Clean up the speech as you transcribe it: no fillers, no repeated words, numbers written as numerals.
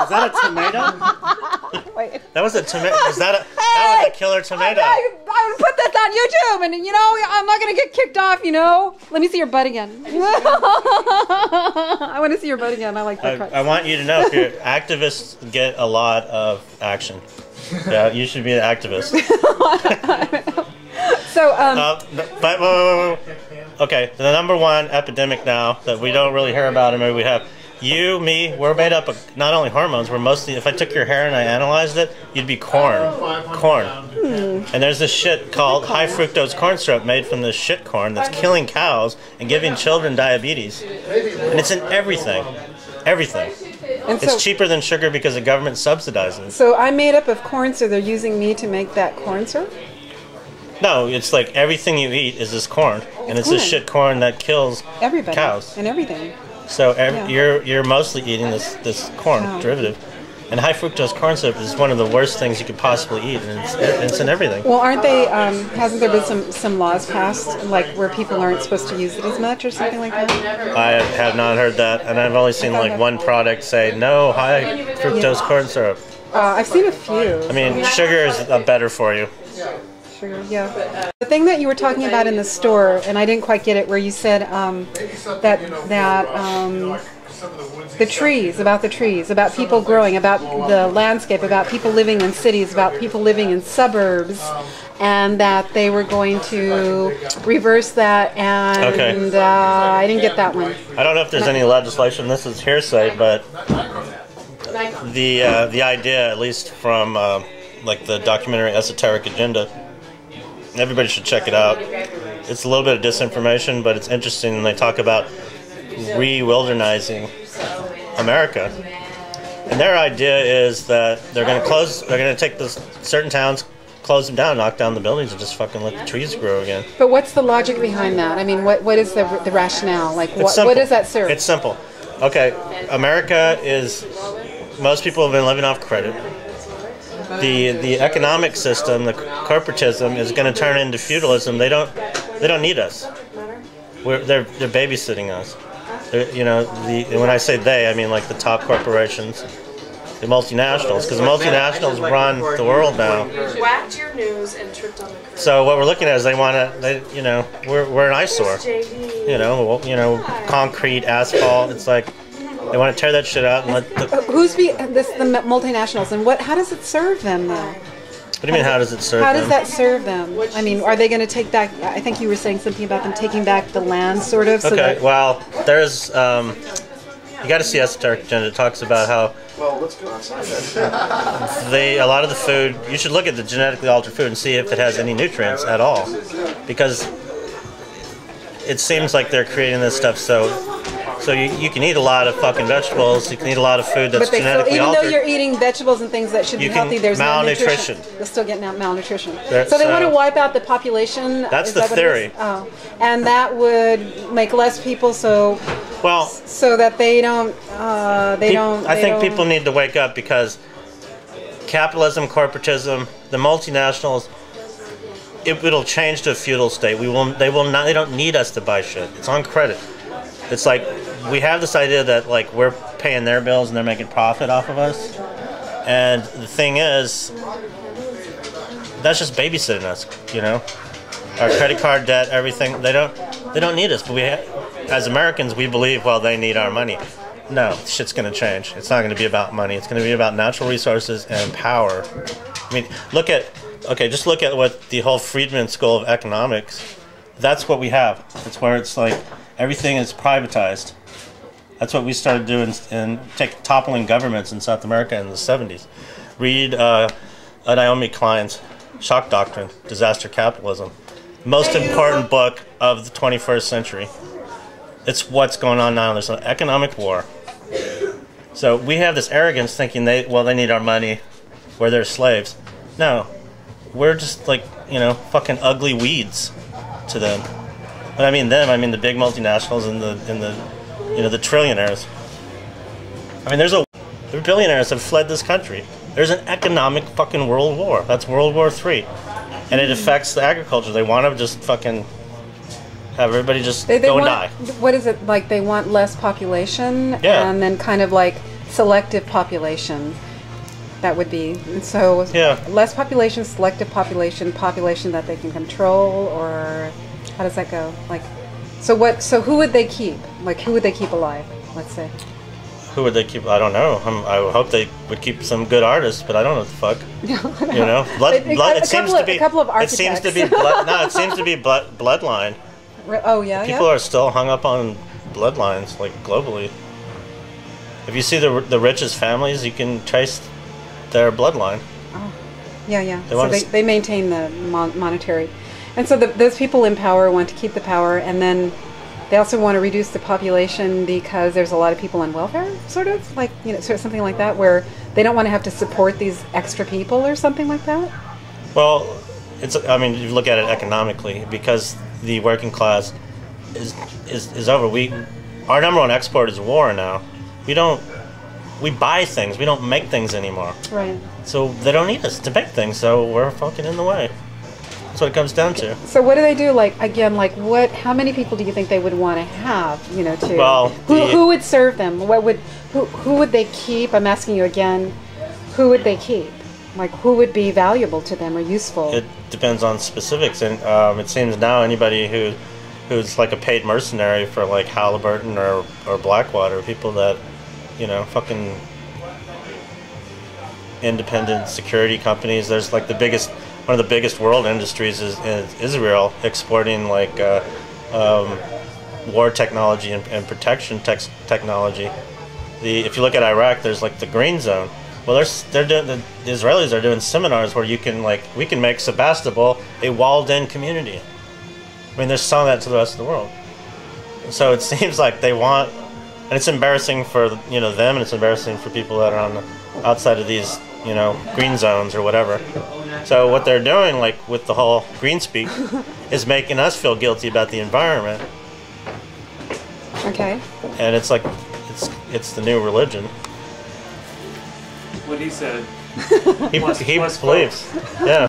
Is that a tomato? Wait. That was a tomato. That was a killer tomato. I would put this on YouTube, and you know, I'm not gonna get kicked off. You know, let me see your butt again. I want to see your butt again. I like that. I want you to know, activists get a lot of action. Yeah, you should be an activist. So, but okay, the number one epidemic now that we don't really hear about, or maybe we have. You, me, we're made up of not only hormones, we're mostly, if I took your hair and I analyzed it, you'd be corn. Corn. And there's this shit called high fructose corn syrup made from this shit corn that's killing cows and giving children diabetes. And it's in everything. Everything. And it's cheaper than sugar because the government subsidizes it. So I'm made up of corn, so they're using me to make that corn syrup? No, it's like everything you eat is this corn. And it's this shit corn that kills cows. And everything. So you're mostly eating this corn derivative, and high fructose corn syrup is one of the worst things you could possibly eat, and it's in everything. Well, aren't they? Hasn't there been some laws passed, like where people aren't supposed to use it as much, or something like that? I have not heard that, and I've only seen like one product say no high fructose corn syrup. I've seen a few. I mean, sugar is better for you. Sugar, yeah. The thing that you were talking about in the store, and I didn't quite get it, where you said the trees, about people growing, about the landscape, about people living in cities, about people living in suburbs, and that they were going to reverse that, and I didn't get that one. I don't know if there's any legislation, this is hearsay, but the idea, at least from like the documentary Esoteric Agenda, everybody should check it out. It's a little bit of disinformation, but it's interesting, and they talk about re-wildernizing America. And their idea is that they're going to take this certain towns, close them down, knock down the buildings, and just fucking let the trees grow again. But what's the logic behind that? I mean, what is the rationale? Like, what does that serve? It's simple. Okay, America is, most people have been living off credit. The economic system, the corporatism, is going to turn into feudalism. They don't need us. They're babysitting us. You know, when I say they, I mean like the top corporations, the multinationals, because the multinationals run the world now. Whacked your news and tripped on the curb. So what we're looking at is they want to, you know, we're an eyesore. You know, concrete, asphalt. It's like. They want to tear that shit out and let the... the multinationals, and how does it serve them, though? What do you mean, how does it serve them? How does that serve them? I mean, are they going to take back... I think you were saying something about them taking back the land, sort of. Okay, well, there's... you got to see Esoteric Agenda. It talks about how... Well, let's go outside. A lot of the food... You should look at the genetically altered food and see if it has any nutrients at all. Because it seems like they're creating this stuff so you can eat a lot of fucking vegetables, you can eat a lot of food that's genetically altered. Even though you're eating vegetables and things that should be healthy, there's malnutrition. They're still getting malnutrition. So they want to wipe out the population? That's the theory. Oh. And that would make less people so that they don't... I think people need to wake up, because capitalism, corporatism, the multinationals, it'll change to a feudal state. They don't need us to buy shit. It's on credit. It's like we have this idea that like we're paying their bills and they're making profit off of us. And the thing is, that's just babysitting us, you know. Our credit card debt, everything, they don't need us, but as Americans we believe, well, they need our money. No, shit's going to change. It's not going to be about money. It's going to be about natural resources and power. I mean, just look at what the whole Friedman School of Economics, that's what we have. It's where it's like everything is privatized. That's what we started doing and toppling governments in South America in the 70s. Read Naomi Klein's Shock Doctrine, Disaster Capitalism. Most important book of the 21st century. It's what's going on now. There's an economic war. So we have this arrogance thinking they need our money, we're their slaves. No, we're just like, you know, fucking ugly weeds to them. When I mean them, I mean the big multinationals and the trillionaires. I mean, the billionaires have fled this country. There's an economic fucking world war. That's World War III. And it affects the agriculture. They want to just fucking have everybody just go and die. What is it, like they want less population? Yeah. And then kind of like selective population. That would be so. Yeah. Less population, selective population, population that they can control, or how does that go? Like, so what? So who would they keep? Like, who would they keep alive? Let's say. Who would they keep? I don't know. I would hope they would keep some good artists, but I don't know what the fuck. You know, it seems to be. A couple of architects. It seems to be. No, it seems to be bloodline. Oh yeah. People are still hung up on bloodlines, like globally. If you see the richest families, you can trace their bloodline. Oh, yeah, yeah. They So they maintain the monetary, and so those people in power want to keep the power, and then they also want to reduce the population because there's a lot of people on welfare, sort of like, you know, sort of something like that, where they don't want to have to support these extra people or something like that. Well, I mean, you look at it economically, because the working class is over. Our number one export is war now. We buy things. We don't make things anymore. Right. So they don't need us to make things. So we're fucking in the way. That's what it comes down to. So what do they do? Like, again, like what? How many people do you think they would want to have? You know, to well, who would serve them? Who would they keep? I'm asking you again. Who would they keep? Like, who would be valuable to them or useful? It depends on specifics, and it seems now anybody who's like a paid mercenary for like Halliburton or Blackwater, people that, you know, fucking independent security companies. There's like one of the biggest world industries is Israel, exporting like war technology and protection technology. If you look at Iraq, there's like the green zone. Well, the Israelis are doing seminars where we can make Sebastopol a walled-in community. I mean, they're selling that to the rest of the world. So it seems like they want, and it's embarrassing for them, and it's embarrassing for people that are on the outside of these, green zones or whatever. So what they're doing, like with the whole green speak, is making us feel guilty about the environment. Okay. And it's like, it's the new religion. What he said. He believes. Yeah.